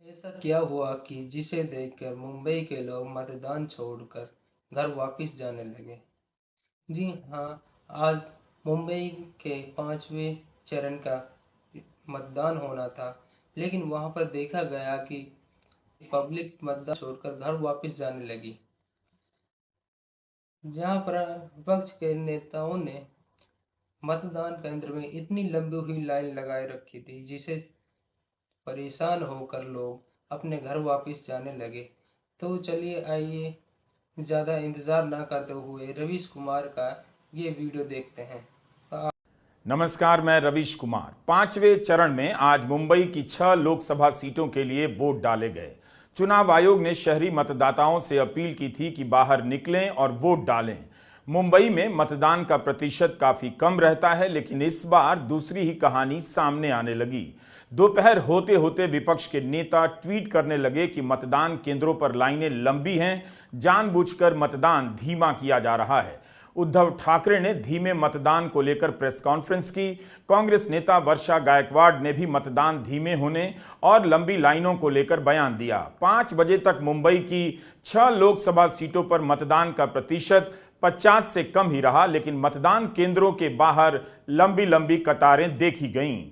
ऐसा क्या हुआ कि जिसे देखकर मुंबई के लोग मतदान छोड़कर घर वापस जाने लगे? जी हाँ, आज मुंबई के 5वें चरण का मतदान होना था, लेकिन वहां पर देखा गया कि पब्लिक मतदान छोड़कर घर वापस जाने लगी। जहां पर विपक्ष के नेताओं ने मतदान केंद्र में इतनी लंबी हुई लाइन लगाए रखी थी, जिसे परेशान होकर लोग अपने घर वापस जाने लगे। तो चलिए आइए ज़्यादा इंतज़ार ना करते हुए रवीश कुमार का ये वीडियो देखते हैं। नमस्कार, मैं रवीश कुमार। 5वें चरण में आज मुंबई की 6 लोकसभा सीटों के लिए वोट डाले गए। चुनाव आयोग ने शहरी मतदाताओं से अपील की थी कि बाहर निकलें और वोट डालें। मुंबई में मतदान का प्रतिशत काफी कम रहता है, लेकिन इस बार दूसरी ही कहानी सामने आने लगी। दोपहर होते होते विपक्ष के नेता ट्वीट करने लगे कि मतदान केंद्रों पर लाइनें लंबी हैं, जानबूझकर मतदान धीमा किया जा रहा है। उद्धव ठाकरे ने धीमे मतदान को लेकर प्रेस कॉन्फ्रेंस की। कांग्रेस नेता वर्षा गायकवाड़ ने भी मतदान धीमे होने और लंबी लाइनों को लेकर बयान दिया। 5 बजे तक मुंबई की 6 लोकसभा सीटों पर मतदान का प्रतिशत 50 से कम ही रहा, लेकिन मतदान केंद्रों के बाहर लंबी लंबी कतारें देखी गईं।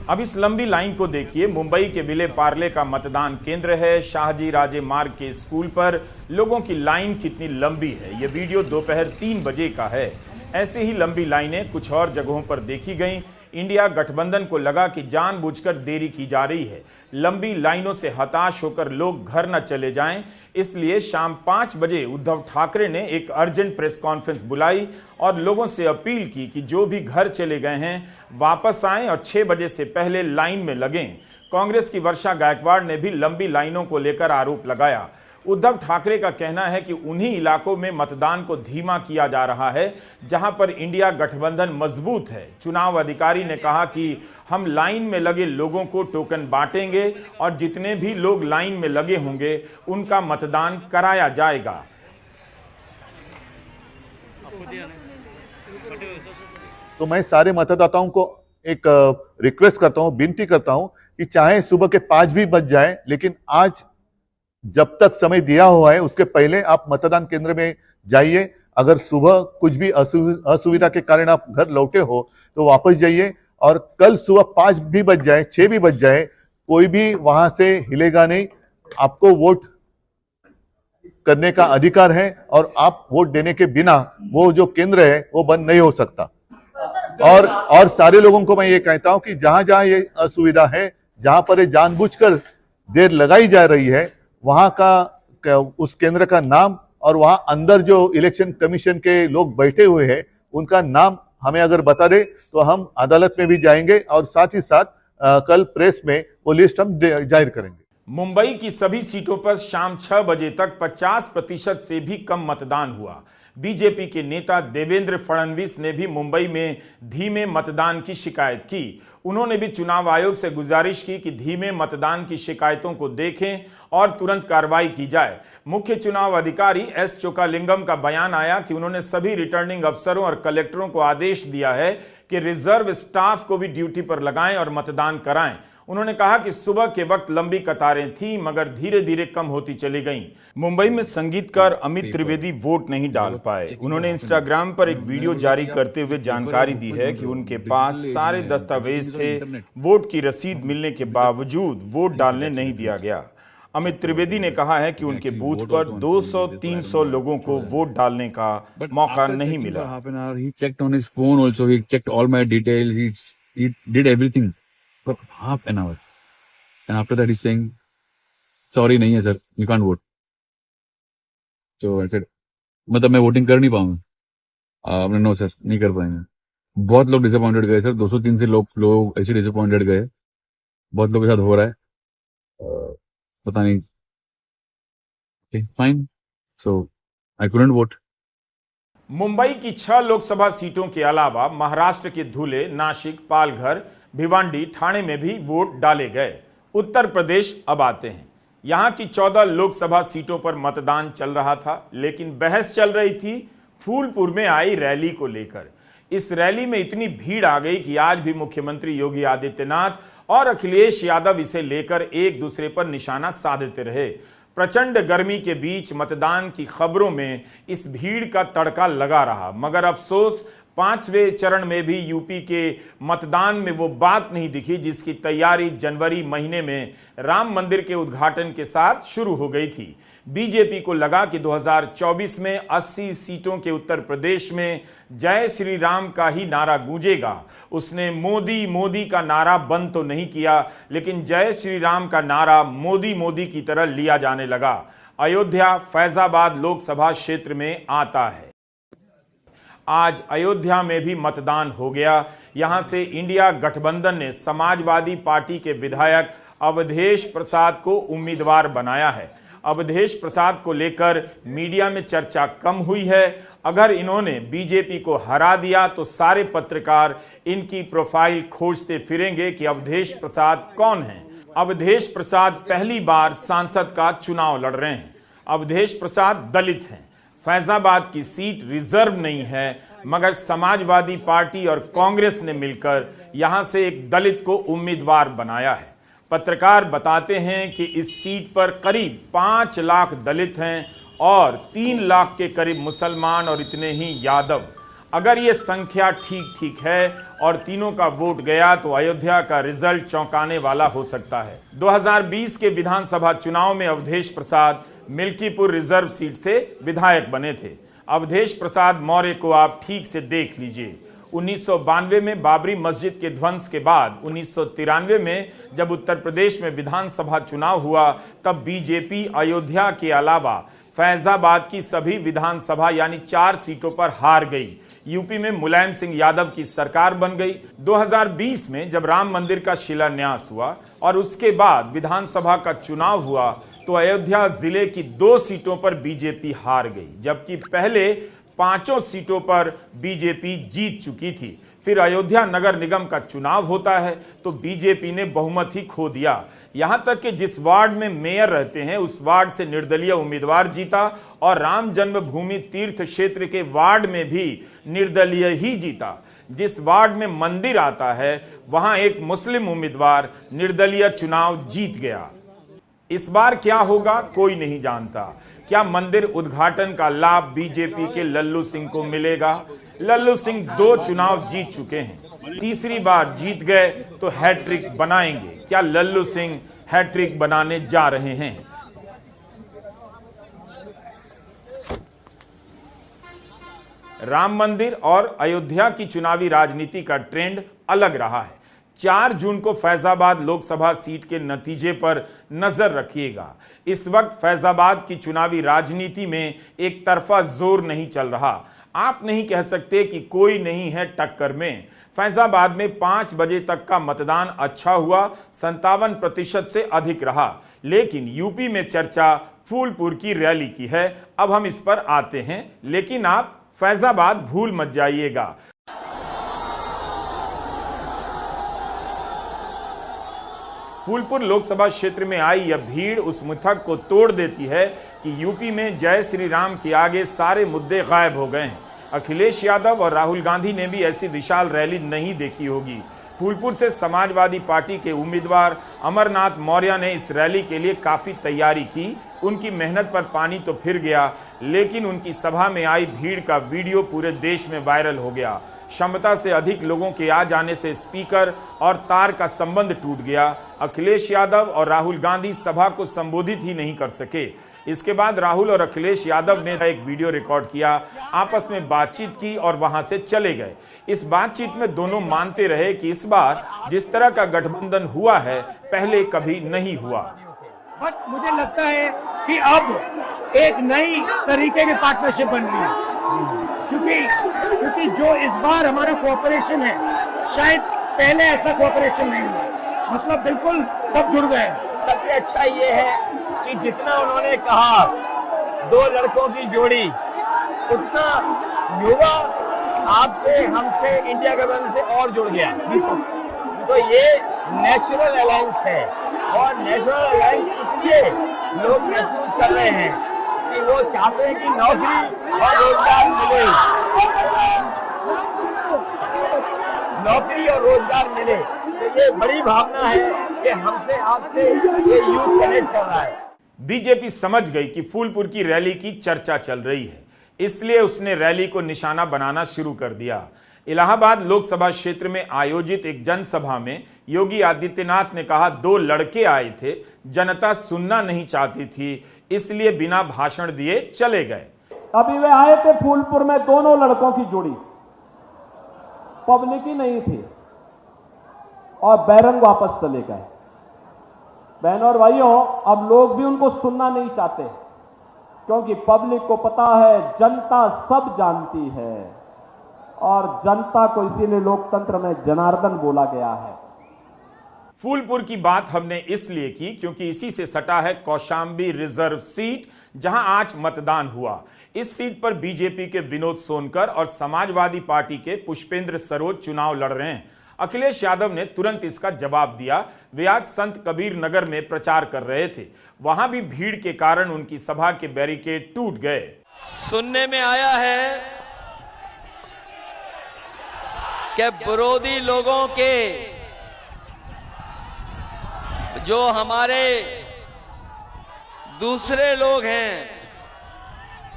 अब इस लंबी लाइन को देखिए। मुंबई के विले पार्ले का मतदान केंद्र है। शाहजी राजे मार्ग के स्कूल पर लोगों की लाइन कितनी लंबी है, यह वीडियो दोपहर 3 बजे का है। ऐसे ही लंबी लाइनें कुछ और जगहों पर देखी गईं। इंडिया गठबंधन को लगा कि जानबूझकर देरी की जा रही है, लंबी लाइनों से हताश होकर लोग घर न चले जाएं, इसलिए शाम 5 बजे उद्धव ठाकरे ने एक अर्जेंट प्रेस कॉन्फ्रेंस बुलाई और लोगों से अपील की कि जो भी घर चले गए हैं वापस आएं और 6 बजे से पहले लाइन में लगें। कांग्रेस की वर्षा गायकवाड़ ने भी लंबी लाइनों को लेकर आरोप लगाया। उद्धव ठाकरे का कहना है कि उन्हीं इलाकों में मतदान को धीमा किया जा रहा है जहां पर इंडिया गठबंधन मजबूत है। चुनाव अधिकारी ने कहा कि हम लाइन में लगे लोगों को टोकन बांटेंगे और जितने भी लोग लाइन में लगे होंगे उनका मतदान कराया जाएगा। तो मैं सारे मतदाताओं को एक रिक्वेस्ट करता हूं, विनती करता हूं कि चाहे सुबह के 5 भी बज जाए, लेकिन आज जब तक समय दिया हुआ है उसके पहले आप मतदान केंद्र में जाइए। अगर सुबह कुछ भी असुविधा के कारण आप घर लौटे हो तो वापस जाइए, और कल सुबह 5 भी बज जाए, 6 भी बज जाए, कोई भी वहां से हिलेगा नहीं। आपको वोट करने का अधिकार है और आप वोट देने के बिना वो जो केंद्र है वो बंद नहीं हो सकता। और सारे लोगों को मैं ये कहता हूं कि जहां जहां ये असुविधा है, जहां पर ये जानबूझकर देर लगाई जा रही है, वहां का उस केंद्र का नाम और वहां अंदर जो इलेक्शन कमीशन के लोग बैठे हुए हैं उनका नाम हमें अगर बता दे तो हम अदालत में भी जाएंगे और साथ ही साथ कल प्रेस में वो लिस्ट हम जाहिर करेंगे। मुंबई की सभी सीटों पर शाम 6 बजे तक 50% से भी कम मतदान हुआ। बीजेपी के नेता देवेंद्र फडणवीस ने भी मुंबई में धीमे मतदान की शिकायत की। उन्होंने भी चुनाव आयोग से गुजारिश की कि धीमे मतदान की शिकायतों को देखें और तुरंत कार्रवाई की जाए। मुख्य चुनाव अधिकारी एस चोकालिंगम का बयान आया कि उन्होंने सभी रिटर्निंग अफसरों और कलेक्टरों को आदेश दिया है कि रिजर्व स्टाफ को भी ड्यूटी पर लगाएं और मतदान कराएं। उन्होंने कहा कि सुबह के वक्त लंबी कतारें थीं, मगर धीरे धीरे कम होती चली गईं। मुंबई में संगीतकार अमित त्रिवेदी वोट नहीं डाल पाए। उन्होंने इंस्टाग्राम पर एक वीडियो जारी करते हुए जानकारी दी है कि उनके पास सारे दस्तावेज थे, वोट की रसीद मिलने के बावजूद वोट डालने नहीं दिया गया। अमित त्रिवेदी ने कहा है कि उनके बूथ पर 200-300 लोगों को वोट डालने का मौका नहीं मिला। for half an hour, and after that he's saying, sorry नहीं है sir, you can't vote. So I said, मतलब मैं वोटिंग कर नहीं पाऊंगा। आपने नो सर नहीं कर पाएंगे। बहुत लोग डिसअपॉइंटेड गए सर, 203 से लोग ऐसे डिसअपॉइंटेड गए। बहुत लोगों के साथ हो रहा है, पता नहीं। Fine, so I couldn't vote. Mumbai की 6 लोकसभा सीटों के अलावा महाराष्ट्र के धुले, नासिक, पालघर, भिवांडी, ठाणे में भी वोट डाले गए। उत्तर प्रदेश अब आते हैं। यहां की 14 लोकसभा सीटों पर मतदान चल रहा था, लेकिन बहस चल रही थी फूलपुर में आई रैली को लेकर। इस रैली में इतनी भीड़ आ गई कि आज भी मुख्यमंत्री योगी आदित्यनाथ और अखिलेश यादव इसे लेकर एक दूसरे पर निशाना साधते रहे। प्रचंड गर्मी के बीच मतदान की खबरों में इस भीड़ का तड़का लगा रहा, मगर अफसोस 5वें चरण में भी यूपी के मतदान में वो बात नहीं दिखी जिसकी तैयारी जनवरी महीने में राम मंदिर के उद्घाटन के साथ शुरू हो गई थी। बीजेपी को लगा कि 2024 में 80 सीटों के उत्तर प्रदेश में जय श्री राम का ही नारा गूंजेगा। उसने मोदी मोदी का नारा बंद तो नहीं किया, लेकिन जय श्री राम का नारा मोदी मोदी की तरह लिया जाने लगा। अयोध्या फैजाबाद लोकसभा क्षेत्र में आता है। आज अयोध्या में भी मतदान हो गया। यहां से इंडिया गठबंधन ने समाजवादी पार्टी के विधायक अवधेश प्रसाद को उम्मीदवार बनाया है। अवधेश प्रसाद को लेकर मीडिया में चर्चा कम हुई है। अगर इन्होंने बीजेपी को हरा दिया तो सारे पत्रकार इनकी प्रोफाइल खोजते फिरेंगे कि अवधेश प्रसाद कौन है। अवधेश प्रसाद पहली बार सांसद का चुनाव लड़ रहे हैं। अवधेश प्रसाद दलित हैं। फैजाबाद की सीट रिजर्व नहीं है, मगर समाजवादी पार्टी और कांग्रेस ने मिलकर यहां से एक दलित को उम्मीदवार बनाया है। पत्रकार बताते हैं कि इस सीट पर करीब 5 लाख दलित हैं और 3 लाख के करीब मुसलमान और इतने ही यादव। अगर ये संख्या ठीक है और तीनों का वोट गया तो अयोध्या का रिजल्ट चौंकाने वाला हो सकता है। 2020 के विधानसभा चुनाव में अवधेश प्रसाद मिल्कीपुर रिजर्व सीट से विधायक बने थे। अवधेश प्रसाद मौर्य को आप ठीक से देख लीजिए। 1992 में बाबरी मस्जिद के ध्वंस के बाद 1993 में जब उत्तर प्रदेश में विधानसभा चुनाव हुआ तब बीजेपी अयोध्या के अलावा फैजाबाद की सभी विधानसभा यानी 4 सीटों पर हार गई। यूपी में मुलायम सिंह यादव की सरकार बन गई। 2020 में जब राम मंदिर का शिलान्यास हुआ और उसके बाद विधानसभा का चुनाव हुआ तो अयोध्या जिले की 2 सीटों पर बीजेपी हार गई, जबकि पहले 5 सीटों पर बीजेपी जीत चुकी थी। फिर अयोध्या नगर निगम का चुनाव होता है तो बीजेपी ने बहुमत ही खो दिया। यहां तक कि जिस वार्ड में मेयर रहते हैं उस वार्ड से निर्दलीय उम्मीदवार जीता और राम जन्मभूमि तीर्थ क्षेत्र के वार्ड में भी निर्दलीय ही जीता। जिस वार्ड में मंदिर आता है वहां एक मुस्लिम उम्मीदवार निर्दलीय चुनाव जीत गया। इस बार क्या होगा कोई नहीं जानता। क्या मंदिर उद्घाटन का लाभ बीजेपी के लल्लू सिंह को मिलेगा? लल्लू सिंह 2 चुनाव जीत चुके हैं, तीसरी बार जीत गए तो हैट्रिक बनाएंगे। क्या लल्लू सिंह हैट्रिक बनाने जा रहे हैं? राम मंदिर और अयोध्या की चुनावी राजनीति का ट्रेंड अलग रहा है। 4 जून को फैजाबाद लोकसभा सीट के नतीजे पर नजर रखिएगा। इस वक्त फैजाबाद की चुनावी राजनीति में एक तरफा जोर नहीं चल रहा। आप नहीं कह सकते कि कोई नहीं है टक्कर में। फैजाबाद में 5 बजे तक का मतदान अच्छा हुआ, 57% से अधिक रहा। लेकिन यूपी में चर्चा फूलपुर की रैली की है। अब हम इस पर आते हैं, लेकिन आप फैजाबाद भूल मत जाइएगा। फूलपुर लोकसभा क्षेत्र में आई यह भीड़ उस मिथक को तोड़ देती है कि यूपी में जय श्री राम के आगे सारे मुद्दे गायब हो गए हैं। अखिलेश यादव और राहुल गांधी ने भी ऐसी विशाल रैली नहीं देखी होगी। फूलपुर से समाजवादी पार्टी के उम्मीदवार अमरनाथ मौर्य ने इस रैली के लिए काफी तैयारी की। उनकी मेहनत पर पानी तो फिर गया, लेकिन उनकी सभा में आई भीड़ का वीडियो पूरे देश में वायरल हो गया। क्षमता से अधिक लोगों के आ जाने से स्पीकर और तार का संबंध टूट गया। अखिलेश यादव और राहुल गांधी सभा को संबोधित ही नहीं कर सके। इसके बाद राहुल और अखिलेश यादव ने एक वीडियो रिकॉर्ड किया, आपस में बातचीत की और वहां से चले गए। इस बातचीत में दोनों मानते रहे कि इस बार जिस तरह का गठबंधन हुआ है पहले कभी नहीं हुआ। बट मुझे लगता है कि अब एक नई तरीके की पार्टनरशिप बन रही है, क्योंकि जो इस बार हमारा कोऑपरेशन है शायद पहले ऐसा कोऑपरेशन नहीं हुआ। मतलब बिल्कुल सब जुड़ गए। सबसे अच्छा ये है कि जितना उन्होंने कहा 2 लड़कों की जोड़ी, उतना युवा आपसे हमसे इंडिया गठबंधन से और जुड़ गया। तो ये नेचुरल अलायंस है और नेचुरल अलायंस इसलिए लोग महसूस कर रहे हैं कि वो चाहते हैं कि नौकरी और रोजगार मिले। नौकरी और रोजगार मिले। तो ये बड़ी भावना है कि हमसे आपसे ये यूथ कनेक्ट कर रहा है। बीजेपी समझ गई कि फूलपुर की रैली की चर्चा चल रही है, इसलिए उसने रैली को निशाना बनाना शुरू कर दिया। इलाहाबाद लोकसभा क्षेत्र में आयोजित एक जनसभा में योगी आदित्यनाथ ने कहा, 2 लड़के आए थे, जनता सुनना नहीं चाहती थी, इसलिए बिना भाषण दिए चले गए। अभी वे आए थे फूलपुर में, दोनों लड़कों की जोड़ी, पब्लिक ही नहीं थी और बैरंग वापस चले गए। बहनों और भाइयों, अब लोग भी उनको सुनना नहीं चाहते, क्योंकि पब्लिक को पता है जनता सब जानती है और जनता को इसीलिए लोकतंत्र में जनार्दन बोला गया है। फूलपुर की बात हमने इसलिए की क्योंकि इसी से सटा है कौशाम्बी रिजर्व सीट, जहां आज मतदान हुआ। इस सीट पर बीजेपी के विनोद सोनकर और समाजवादी पार्टी के पुष्पेंद्र सरोज चुनाव लड़ रहे हैं। अखिलेश यादव ने तुरंत इसका जवाब दिया। वे आज संत कबीर नगर में प्रचार कर रहे थे, वहां भी भीड़ के कारण उनकी सभा के बैरिकेड टूट गए। सुनने में आया है कि विरोधी लोगों के जो हमारे दूसरे लोग हैं,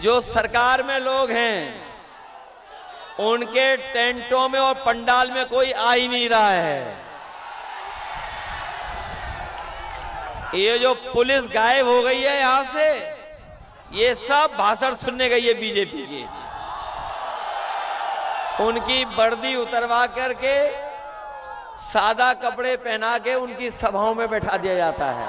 जो सरकार में लोग हैं, उनके टेंटों में और पंडाल में कोई आ ही नहीं रहा है। ये जो पुलिस गायब हो गई है यहां से, ये सब भाषण सुनने गई है बीजेपी की। उनकी वर्दी उतरवा करके सादा कपड़े पहना के उनकी सभाओं में बैठा दिया जाता है।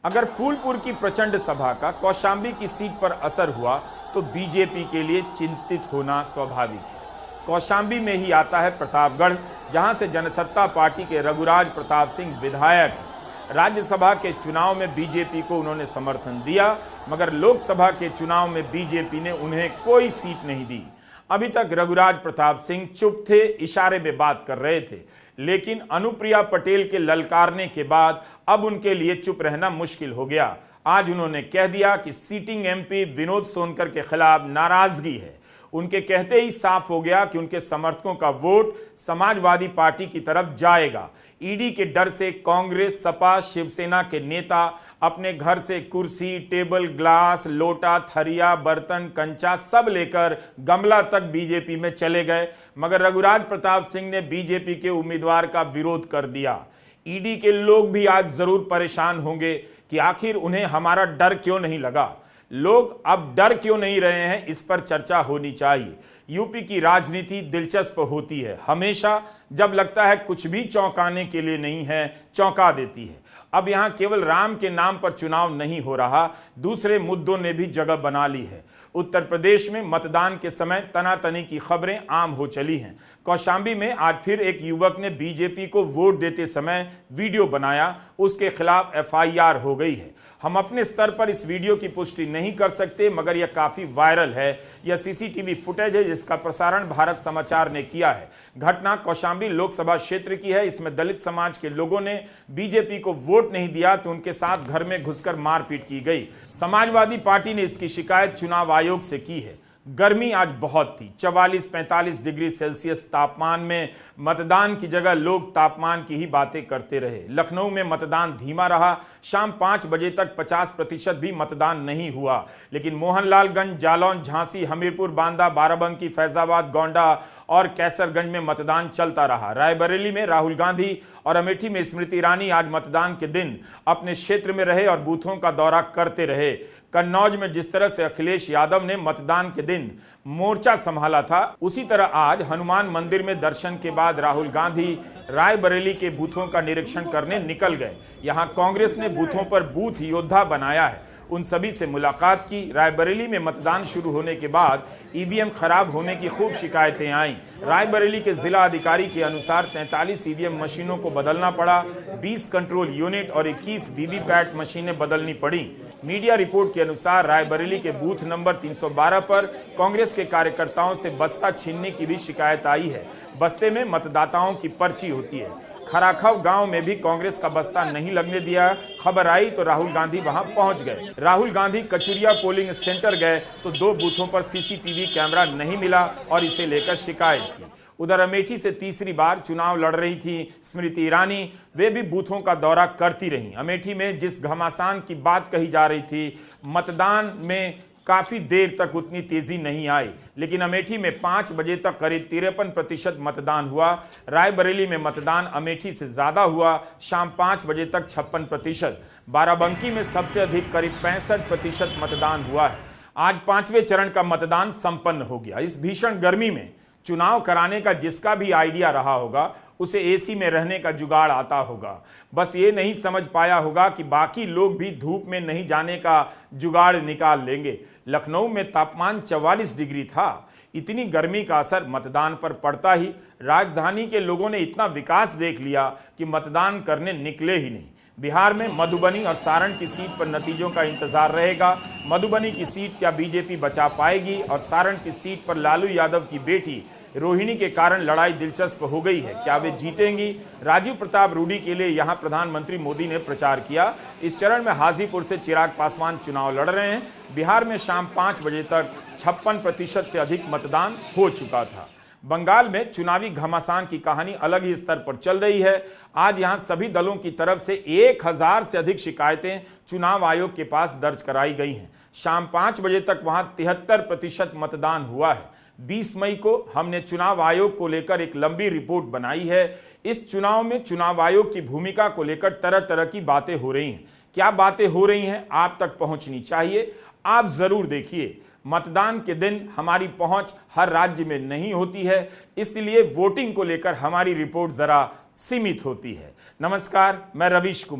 अगर फूलपुर की प्रचंड सभा का कौशाम्बी की सीट पर असर हुआ तो बीजेपी के लिए चिंतित होना स्वाभाविक है। कौशाम्बी में ही आता है प्रतापगढ़, जहां से जनसत्ता पार्टी के रघुराज प्रताप सिंह विधायक हैं। राज्यसभा के चुनाव में बीजेपी को उन्होंने समर्थन दिया, मगर लोकसभा के चुनाव में बीजेपी ने उन्हें कोई सीट नहीं दी। अभी तक रघुराज प्रताप सिंह चुप थे, इशारे में बात कर रहे थे, लेकिन अनुप्रिया पटेल के ललकारने के बाद अब उनके लिए चुप रहना मुश्किल हो गया। आज उन्होंने कह दिया कि सीटिंग एमपी विनोद सोनकर के खिलाफ नाराजगी है। उनके कहते ही साफ हो गया कि उनके समर्थकों का वोट समाजवादी पार्टी की तरफ जाएगा। ईडी के डर से कांग्रेस, सपा, शिवसेना के नेता अपने घर से कुर्सी, टेबल, ग्लास, लोटा, थरिया, बर्तन, कंचा सब लेकर गमला तक बीजेपी में चले गए, मगर रघुराज प्रताप सिंह ने बीजेपी के उम्मीदवार का विरोध कर दिया। ईडी के लोग भी आज जरूर परेशान होंगे कि आखिर उन्हें हमारा डर क्यों नहीं लगा। लोग अब डर क्यों नहीं रहे हैं, इस पर चर्चा होनी चाहिए। यूपी की राजनीति दिलचस्प होती है, हमेशा जब लगता है कुछ भी चौंकाने के लिए नहीं है, चौंका देती है। अब यहां केवल राम के नाम पर चुनाव नहीं हो रहा, दूसरे मुद्दों ने भी जगह बना ली है। उत्तर प्रदेश में मतदान के समय तनातनी की खबरें आम हो चली हैं। कौशाम्बी में आज फिर एक युवक ने बीजेपी को वोट देते समय वीडियो बनाया, उसके खिलाफ एफआईआर हो गई है। हम अपने स्तर पर इस वीडियो की पुष्टि नहीं कर सकते, मगर यह काफी वायरल है। यह सीसीटीवी फुटेज है जिसका प्रसारण भारत समाचार ने किया है। घटना कौशाम्बी लोकसभा क्षेत्र की है। इसमें दलित समाज के लोगों ने बीजेपी को वोट नहीं दिया तो उनके साथ घर में घुसकर मारपीट की गई। समाजवादी पार्टी ने इसकी शिकायत चुनाव आयोग से की है। गर्मी आज बहुत थी, 44-45 डिग्री सेल्सियस तापमान में मतदान की जगह लोग तापमान की ही बातें करते रहे। लखनऊ में मतदान धीमा रहा, शाम 5 बजे तक 50% भी मतदान नहीं हुआ, लेकिन मोहनलालगंज, जालौन, झांसी, हमीरपुर, बांदा, बाराबंकी, फैजाबाद, गोंडा और कैसरगंज में मतदान चलता रहा। रायबरेली में राहुल गांधी और अमेठी में स्मृति ईरानी आज मतदान के दिन अपने क्षेत्र में रहे और बूथों का दौरा करते रहे। कन्नौज में जिस तरह से अखिलेश यादव ने मतदान के दिन मोर्चा संभाला था, उसी तरह आज हनुमान मंदिर में दर्शन के बाद राहुल गांधी रायबरेली के बूथों का निरीक्षण करने निकल गए। यहां कांग्रेस ने बूथों पर बूथ योद्धा बनाया है, उन सभी से मुलाकात की। रायबरेली में मतदान शुरू होने के बाद ईवीएम खराब होने की खूब शिकायतें आईं। रायबरेली के जिला अधिकारी के अनुसार 43 ईवीएम मशीनों को बदलना पड़ा, 20 कंट्रोल यूनिट और 21 वीवीपैट मशीनें बदलनी पड़ी। मीडिया रिपोर्ट के अनुसार रायबरेली के बूथ नंबर 312 पर कांग्रेस के कार्यकर्ताओं से बस्ता छीनने की भी शिकायत आई है। बस्ते में मतदाताओं की पर्ची होती है। खराखव गांव में भी कांग्रेस का बस्ता नहीं लगने दिया। खबर आई तो राहुल गांधी वहां पहुंच गए। राहुल गांधी कचुरिया पोलिंग सेंटर गए तो 2 बूथों पर सीसीटीवी कैमरा नहीं मिला और इसे लेकर शिकायत की। उधर अमेठी से तीसरी बार चुनाव लड़ रही थी स्मृति ईरानी, वे भी बूथों का दौरा करती रहीं। अमेठी में जिस घमासान की बात कही जा रही थी, मतदान में काफी देर तक उतनी तेजी नहीं आई, लेकिन अमेठी में 5 बजे तक करीब 53% मतदान हुआ। रायबरेली में मतदान अमेठी से ज्यादा हुआ, शाम 5 बजे तक 56%। बाराबंकी में सबसे अधिक करीब 65% मतदान हुआ है। आज 5वें चरण का मतदान संपन्न हो गया। इस भीषण गर्मी में चुनाव कराने का जिसका भी आइडिया रहा होगा, उसे एसी में रहने का जुगाड़ आता होगा। बस ये नहीं समझ पाया होगा कि बाकी लोग भी धूप में नहीं जाने का जुगाड़ निकाल लेंगे। लखनऊ में तापमान 44 डिग्री था। इतनी गर्मी का असर मतदान पर पड़ता ही राजधानी के लोगों ने इतना विकास देख लिया कि मतदान करने निकले ही नहीं। बिहार में मधुबनी और सारण की सीट पर नतीजों का इंतजार रहेगा। मधुबनी की सीट क्या बीजेपी बचा पाएगी और सारण की सीट पर लालू यादव की बेटी रोहिणी के कारण लड़ाई दिलचस्प हो गई है। क्या वे जीतेंगी? राजीव प्रताप रूडी के लिए यहां प्रधानमंत्री मोदी ने प्रचार किया। इस चरण में हाजीपुर से चिराग पासवान चुनाव लड़ रहे हैं। बिहार में शाम 5 बजे तक 56% से अधिक मतदान हो चुका था। बंगाल में चुनावी घमासान की कहानी अलग ही स्तर पर चल रही है। आज यहां सभी दलों की तरफ से 1000 से अधिक शिकायतें चुनाव आयोग के पास दर्ज कराई गई हैं। शाम 5 बजे तक वहां 73% मतदान हुआ है। 20 मई को हमने चुनाव आयोग को लेकर एक लंबी रिपोर्ट बनाई है। इस चुनाव में चुनाव आयोग की भूमिका को लेकर तरह तरह की बातें हो रही हैं। क्या बातें हो रही हैं आप तक पहुंचनी चाहिए, आप जरूर देखिए। मतदान के दिन हमारी पहुंच हर राज्य में नहीं होती है, इसलिए वोटिंग को लेकर हमारी रिपोर्ट जरा सीमित होती है। नमस्कार, मैं रवीश कुमार।